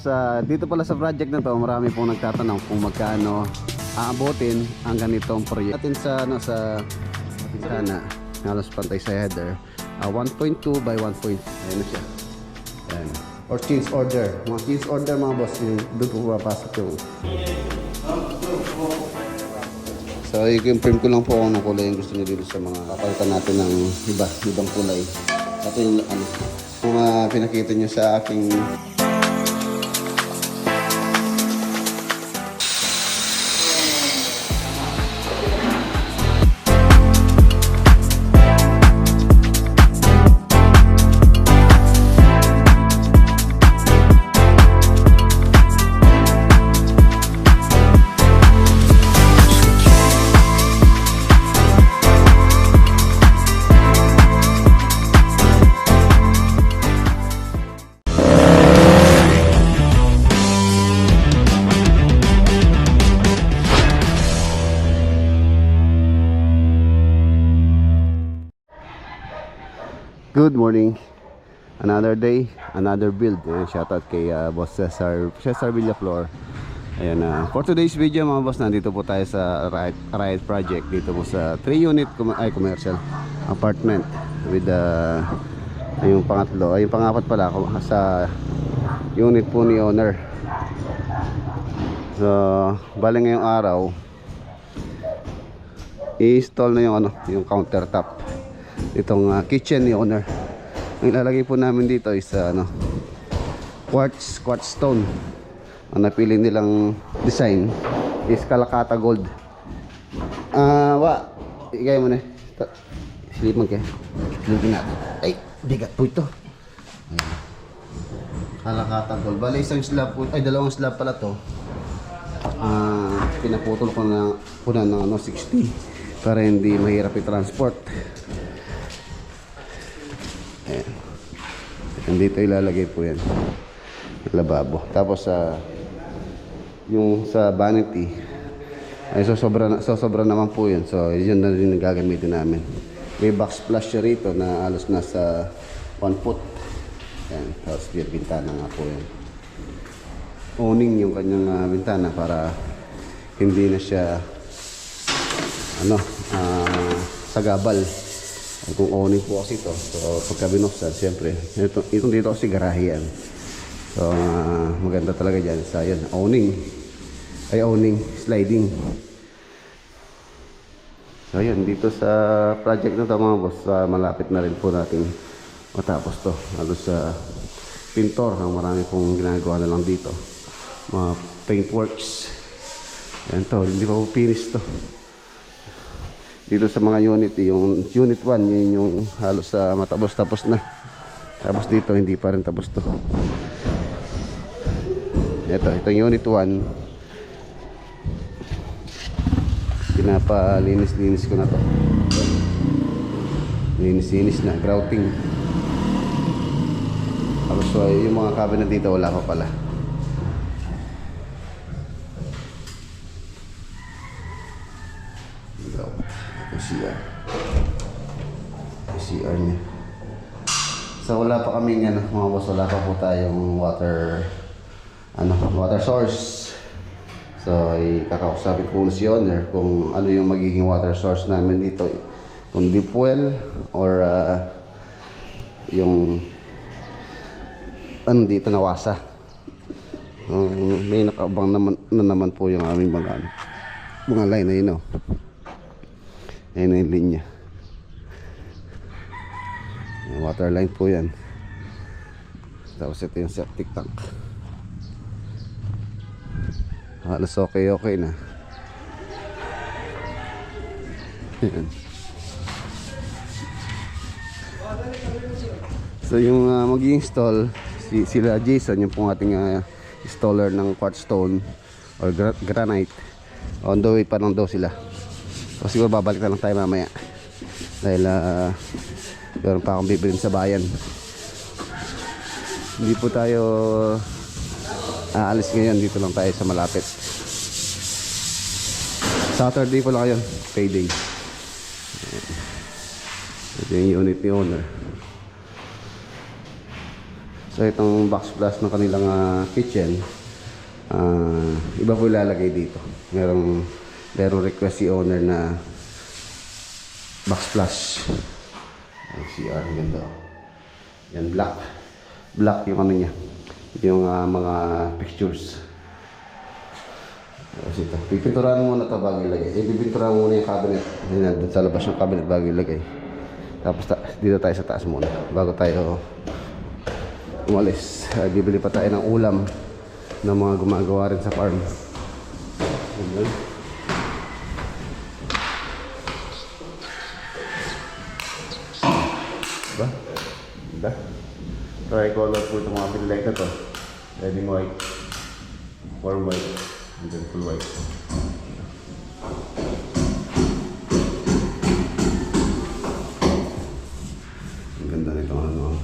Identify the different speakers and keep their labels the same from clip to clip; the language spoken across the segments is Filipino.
Speaker 1: Dito pala sa project na to, marami pong nagtatanong kung magkano aabotin ang ganitong proyekto. Atin sa bintana, halos pantay sa header, 1.2 by 1.2. Ayan na siya. Ayan. Or change order. Mga change order mga boss, doon po papasok yung. So i-confirm ko lang po kung anong kulay yung gusto niyo dito sa mga kapalitan natin ng ibang kulay. Ito yung mga pinakita niyo sa aking good morning. Another day, another build. Ayan, shoutout kay Boss Cesar Villaflor. Ayan, for today's video mga boss, nandito po tayo sa Riot Project. Dito po sa 3 unit commercial apartment with yung pangatlo, yung pangapat pala sa unit po ni owner. So, bali ngayong araw i-install na yung countertop itong kitchen ni owner. Ang ilalagay po namin dito is quartz stone. Ang napili nilang design is Calcutta Gold. Igay mo na. Silipan kayo. Silipin natin. Ay, bigat po ito. Calcutta Gold. Bali isang slab po, dalawang slab pala to. Pinaputol ko na ng 60 para hindi mahirap i-transport. Ayan. Dito ilalagay po yan lababo. Tapos yung sa vanity ay sosobra naman po yun. So yun na rin gagamitin namin. May box flush rito na alos nasa 1 foot. Ayan. Tapos bintana nga po yan. Owning yung kanyang bintana para hindi na siya sagabal. Kung owning po kasi ito, so pagka binuksan, siyempre itong dito kasi garahe yan. So maganda talaga dyan sa yun, owning sliding. So yun, dito sa project na ito mga boss, malapit na rin po natin matapos to. Halos sa pintor, marami pong ginagawa na lang dito, mga paintworks. Yan to, hindi pa po finish to. Dito sa mga unit, yung unit 1, yun yung halos matapos na. Tapos dito, hindi pa rin tapos to. Ito yung unit 1. Pinapalinis-linis ko na to. Linis na, grouting. Tapos yung mga cabinet dito, wala pa pala. CR niya. So wala pa kaming mga boss, wala pa po tayong water source. So ikakausapin ko si owner kung ano yung magiging water source namin dito, kung deep well or yung dito na wasa. May nakaabang naman po yung aming mga line na yun. Ayan na yung linya. Water line po yan. Tapos ito yung septic tank. Halos okay na. Ayan. So yung mag-i-install sila Jason, yung pong ating installer ng quartz stone or granite. On the way pa lang daw sila. So siguro babalik na lang tayo mamaya dahil meron pa akong bibilin sa bayan. Hindi po tayo aalis ngayon, dito lang tayo sa malapit. Saturday po lang ngayon, payday. Ito yung unit ni owner. So itong box plus ng kanilang kitchen, iba po ilalagay dito. Merong request si owner na box plus. Ang CR, ganda. Yan, black yung ano niya, yung mga fixtures. Tapos ito, pipinturahan muna ito bago ilagay. Pipinturahan muna yung cabinet. Doon sa labas yung cabinet bago ilagay. Tapos dito tayo sa taas muna bago tayo umalis. Bibili pa tayo ng ulam ng mga gumagawa rin sa farm. Ayan. Diba? Diba? Tricolor po itong mga pinlight na to. Ready white, warm white, and then full white. Ang ganda nito ano.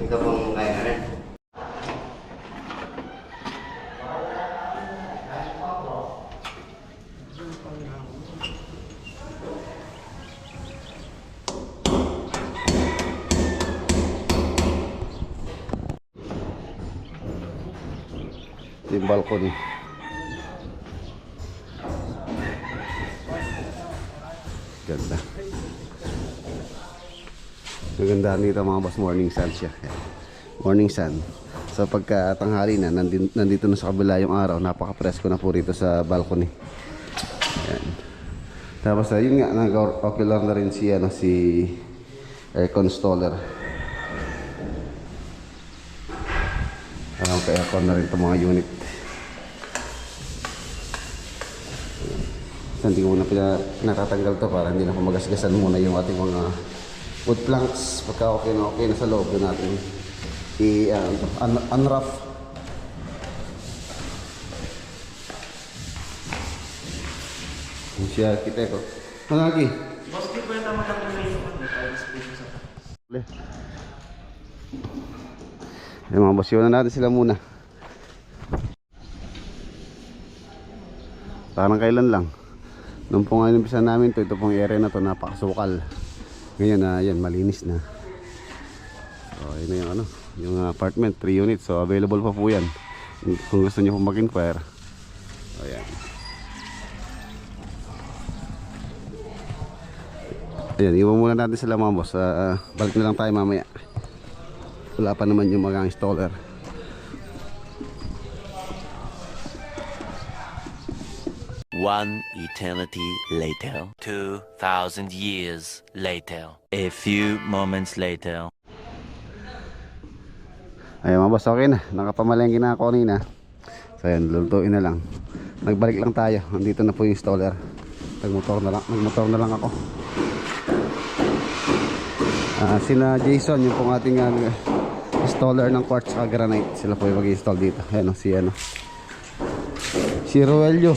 Speaker 1: Ito pong kaya na rin. Yung balcony. Ganda. Maganda dito mga boss, morning sun siya. Morning sun. So pagka tanghali na, nandito na sa kabila yung araw, napaka-presko na po rito sa balcony. Ayan. Tapos yun nga, okay lang na rin si aircon installer. Aircon na rin itong mga unit. Hindi ko muna natatanggal to para hindi na pumagasgasan muna yung ating mga wood planks. Pagka okay na sa loob, doon natin unwrap. Siya arkitekto. Ano lagi?
Speaker 2: Boss, di ba yung magandang yung
Speaker 1: yung mga boss, yun na natin sila muna. Parang kailan lang. Nung po ngayon umpisa namin ito pong area na to napakasukal. Ngayon yan, malinis na. So yun na yung yung apartment, 3 units. So available pa po yan kung gusto nyo po mag-inquire. So yan. Ayan, iwan muna natin sila mga boss. Balik na lang tayo mamaya. Wala pa naman yung mga installer.
Speaker 3: One eternity later. 2,000 years later. A few moments later.
Speaker 1: Ayun mga boss, okay na. Nakapamalengke na ako kanina. So ayan, lulutuin na lang. Nagbalik lang tayo. Nandito na po yung installer. Nagmotor na lang ako. Sina Jason, yung pong ating installer ng quartz granite. Sila po yung mag-install dito. Ayan si Roelio.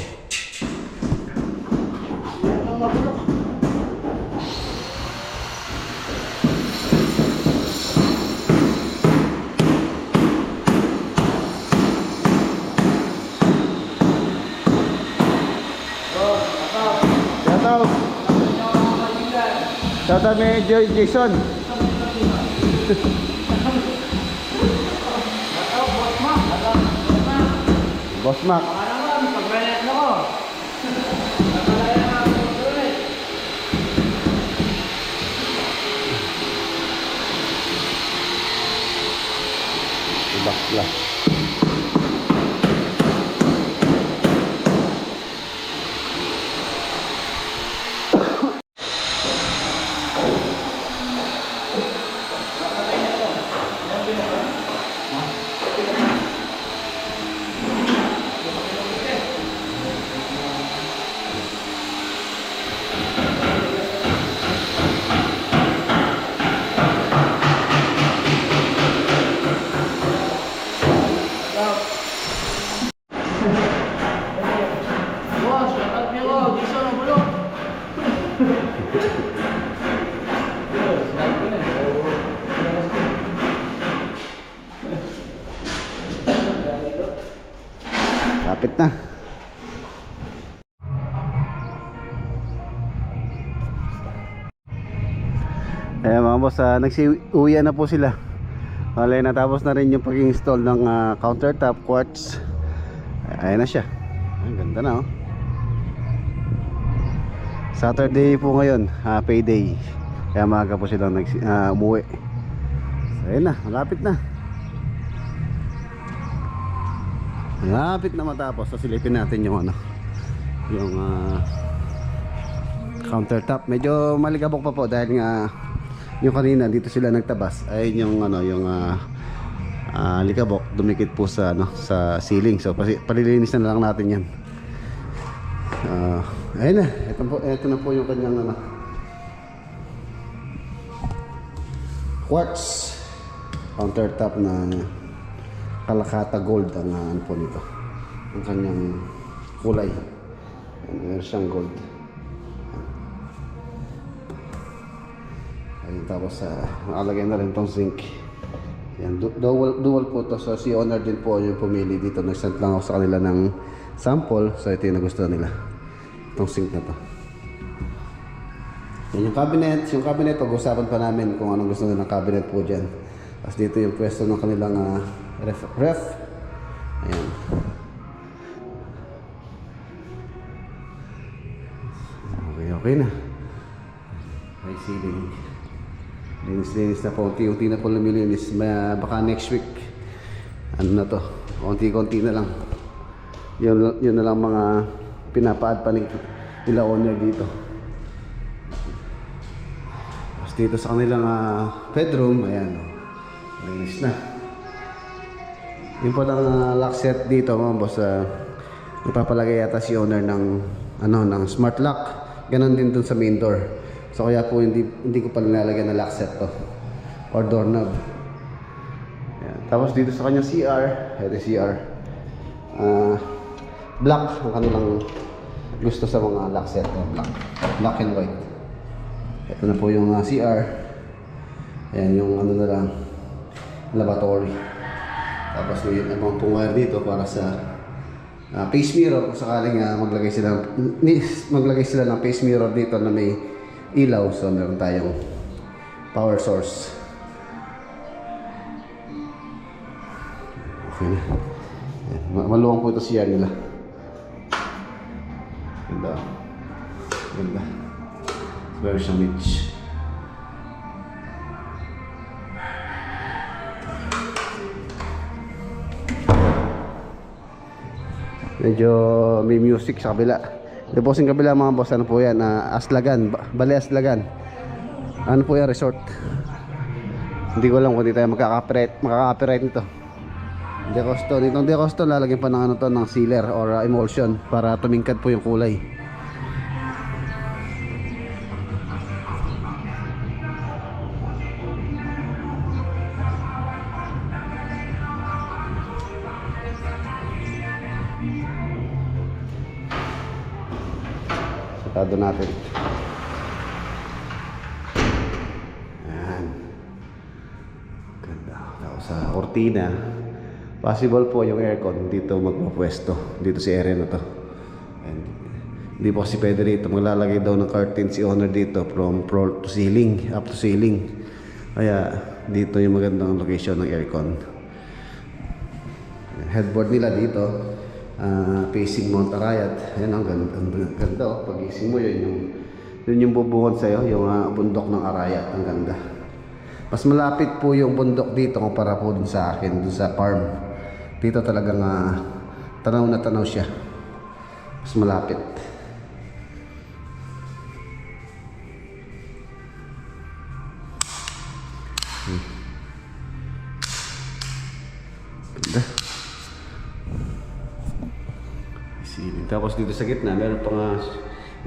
Speaker 1: Shoutout ni Jason. Boss Mac. Bakla. Malapit na. Ayan mga boss, nagsiuwian na po sila. Wala, natapos na rin yung pag-install ng countertop quartz. Ayan na siya. Ang ganda na oh. Saturday po ngayon, payday. Kaya maaga po silang umuwi. So, ayan na, malapit na. Malapit na matapos. So silipin natin yung yung countertop. Medyo maligabok pa po dahil nga yung kanina dito sila nagtabas ay yung likabok dumikit po sa sa ceiling. So palilinis na lang natin yan. Ayun na, ito na po yung kanyang quartz countertop na Kalakata gold ang po nito. Ang kanyang kulay. Meron siyang gold. Ayun, tapos nakalagay na rin tong sink. Yan, dual po to. So si owner din po yung pumili dito. Nag-send lang ako sa kanila ng sample. So ito yung nagustuhan nila. Itong sink na to. Yan, yung cabinet. Yung cabinet, pag-usapan pa namin kung anong gusto nila ng cabinet po dyan. Tapos dito yung pwesto ng kanilang ref. Ayan. Okay na. May ceiling. Linis na po. Unti-unti na po lumilinis. Baka next week ano na to, konti-konti na lang. Yun na lang mga pinapaad pa nila owner dito. Tapos dito sa kanilang bedroom, ayan, linis na. Yung po lang lock set dito mga boss, nagpapalagay yata si owner ng ng smart lock. Ganon din dun sa main door. So kaya po hindi ko pa nilalagyan ng lock set to or doorknob. Ayan. Tapos dito sa kanyang CR, ito CR. Black ang kanilang gusto sa mga lock set, black and white. Ito na po yung CR. Ayan yung na lang, lavatory. Tapos may ibang pong wire dito para sa face mirror kung sakaling maglagay sila ng face mirror dito na may ilaw. So meron tayong power source. Okay na. Maluwang po ito siya nila. Ganda. Ganda. Meron siyang niche. Medyo may music sa kabila. Ito po sa kabila mga boss, ano po yan? Aslagan, Bale Aslagan. Ano po yan? Resort. Hindi ko alam kung di tayo makaka-copyright nito. Ditong decosto, lalagyan pa ng ng sealer or emulsion para tumingkad po yung kulay. Sarado natin. Ayan. Ganda. Tapos sa cortina, possible po yung aircon dito magpapwesto. Dito si area na to. And, hindi po kasi pwede rito. Maglalagay daw ng curtain si owner dito from floor to ceiling, up to ceiling. Kaya dito yung magandang location ng aircon. Headboard nila dito. Facing Mount Arayat. Ayan, ang ganda oh. Pag-ising mo yun yung bubungod sa'yo, yung bundok ng Arayat. Ang ganda. Mas malapit po yung bundok dito kumpara po dun sa akin, dun sa farm. Dito talagang tanaw na tanaw siya. Mas malapit. Ganda. Tapos dito sa gitna, meron pang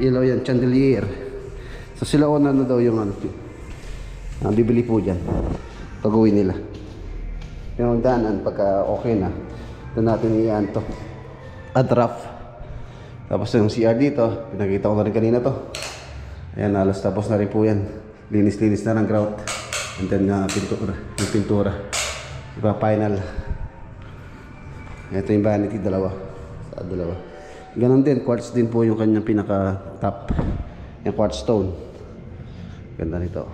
Speaker 1: ilaw yan, chandelier. So sila na daw yung bibili po dyan. Pag-uwi nila. Yung daanan, pagka okay na, doon natin iyan to. Adraft. Tapos yung CR dito, pinakita ko na rin kanina to. Ayan, halos tapos na rin po yan. Linis-linis na ng grout. And then yung pintura. Iba final. Ito yung vanity, dalawa. Sa dalawa. Ganon din, quartz din po yung kanyang pinaka top. Yung quartz stone. Ganda nito.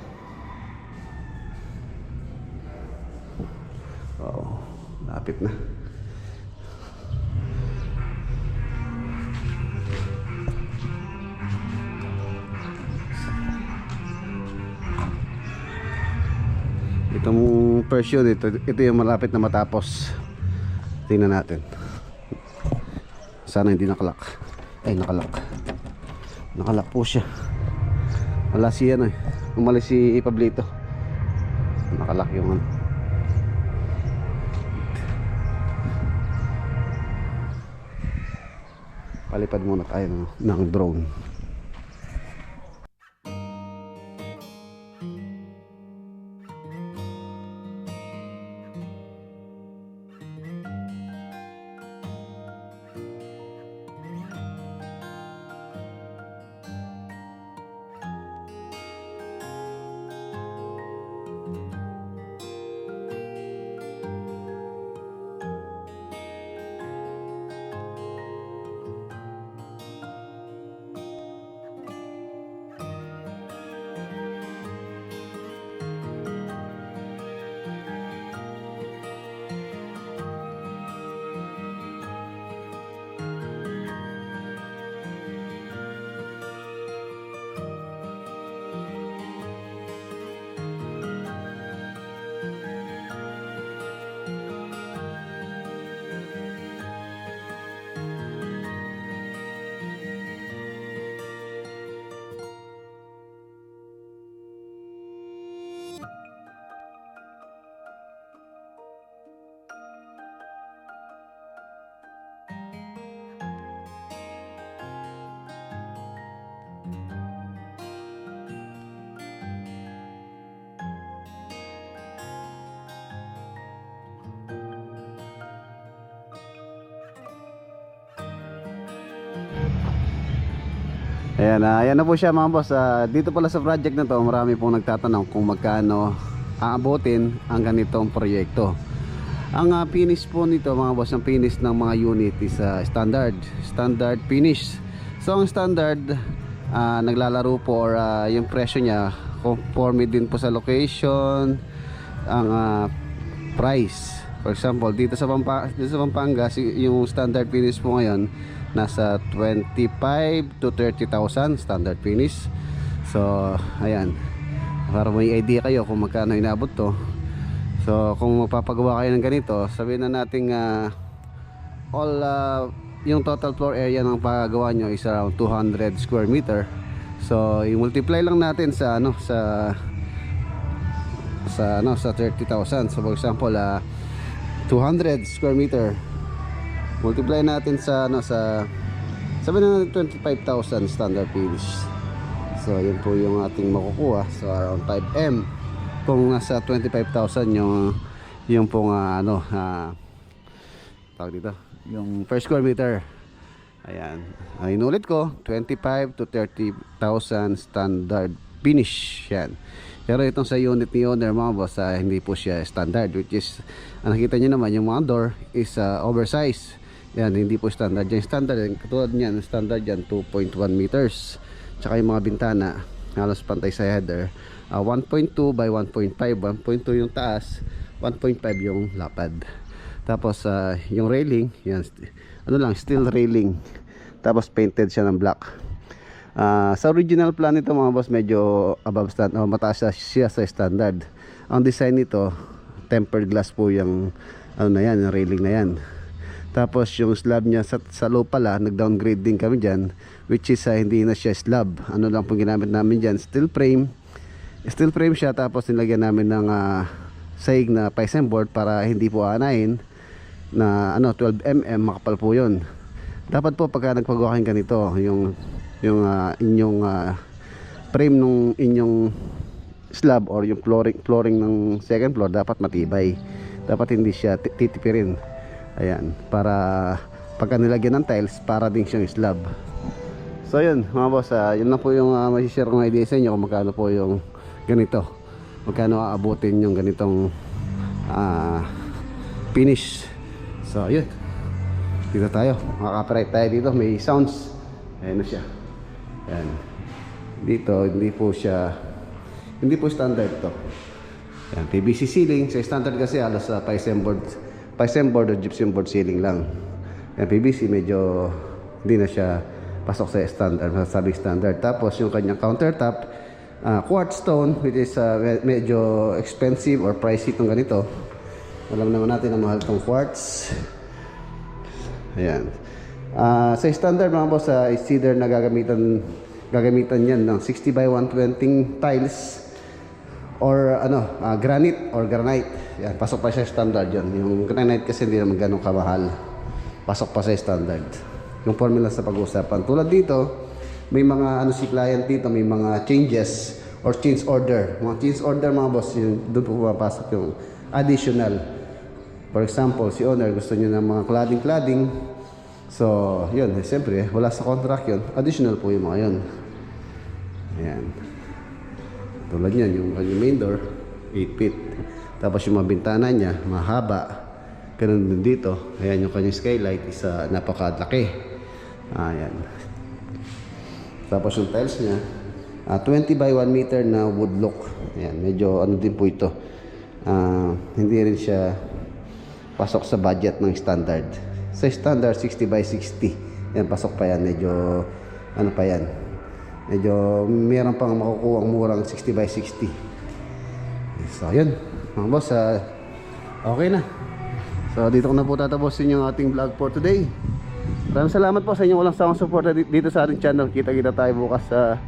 Speaker 1: Wow, lapit na. Itong Persian, ito yung malapit na matapos. Tingnan natin. Sana hindi nakalak. Ay, nakalak. Nakalak po siya. Wala si ano eh. Umalis si Pablito. Nakalak yung ano. Palipad muna tayo ng drone. Ayan, ayan na po siya mga boss. Dito pala sa project na to, marami pong nagtatanong kung magkano aabotin ang ganitong proyekto. Ang finish po nito mga boss, ang finish ng mga unit is standard finish. So ang standard naglalaro po or yung presyo niya conforme din po sa location, ang price. For example, dito sa Pampanga, yung standard finish po ngayon nasa 25 to 30,000 standard finish. So ayan, para may idea kayo kung magkano inabot to. So kung magpapagawa kayo ng ganito, sabihin na natin yung total floor area ng paggawa nyo is around 200 square meter. So i-multiply lang natin sa 30,000. So for example, 200 square meter, multiply natin sa sabihin na 25,000 standard finish. So yun po yung ating makukuha. So around 5M kung nasa 25,000 yung pong tawag dito, yung per square meter. Ayan, inulit ko, 25 to 30,000 standard finish yan. Pero itong sa unit ni owner mga boss, hindi po siya standard, which is nakita nyo naman yung mga door is oversized. Yan, hindi po standard. Yung standard, katulad niyan, standard yan 2.1 meters. Tsaka yung mga bintana halos pantay sa header, 1.2 by 1.5. 1.2 yung taas, 1.5 yung lapad. Tapos yung railing, yan, steel railing. Tapos painted siya ng black. Sa original plan nito mga boss, medyo above standard, mataas siya sa standard. Ang design nito, tempered glass po yung yung railing na yan. Tapos yung slab niya sa low pala, nag-downgrade din kami dyan, which is hindi na siya slab. Ano lang po ginamit namin dyan, steel frame siya. Tapos nilagyan namin ng saig na Paisen board para hindi po anayin na 12mm, makapal po yun. Dapat po pagka nagpagawa kayo ganito, yung inyong frame nung inyong slab or yung flooring ng second floor dapat matibay. Dapat hindi siya titipirin. Ayan, para pagka nilagyan ng tiles, para din siyang slab. So yun mga boss, yun na po yung masishare kong idea sa inyo kung magkano po yung ganito, magkano aabutin yung ganitong finish. So yun, Dito tayo, makaka-copyright tayo dito, may sounds. Ayan na siya. Ayan. Dito, hindi po standard to. Ayan, PVC ceiling. Sa standard kasi halos sa PSM board o gypsum board ceiling lang. Ayan, PVC medyo hindi na siya pasok sa standard, masasabing standard. Tapos yung kanyang countertop, quartz stone, which is medyo expensive or pricey itong ganito. Alam naman natin na mahal itong quartz. Ayan. Sa standard mga boss, is either na gagamitan yan ng 60 by 120 tiles or granite or granite. Yan, pasok pa sa standard yan. Yung granite kasi hindi naman ganun kamahal. Pasok pa sa standard. Yung formula sa pag-uusapan. Tulad dito, may mga si client dito, may mga changes or change order. Mga change order mga boss, doon po pumapasok yung additional. For example, si owner gusto niya ng mga cladding. So, yun, siyempre, wala sa contract yun. Additional po yung mga yun. Ayan. Tulad yan, yung main door, 8 feet. Tapos yung mga bintana niya, mahaba. Ganun din dito. Ayan, yung kanyang skylight is napakalaki. Ayan. Tapos yung tiles niya, 20 by 1 meter na wood look. Ayan, medyo din po ito. Hindi rin siya pasok sa budget ng standard. Sa standard, 60 by 60. Ayan, pasok pa yan. Medyo, pa yan. Medyo, meron pang makukuha ang murang 60 by 60. So, yun. Mga boss, okay na. So, dito ko na po tatapusin yung ating vlog for today. Maraming salamat po sa inyong walang sawang support dito sa ating channel. Kita-kita tayo bukas sa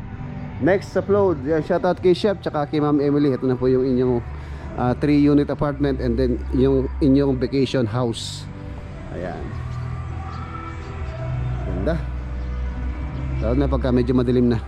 Speaker 1: next upload. Yan, shoutout kay Chef tsaka kay Ma'am Emily. Ito na po yung inyong 3-unit apartment and then yung inyong vacation house. Ayan. Ganda. Lalo na pagka medyo madilim na.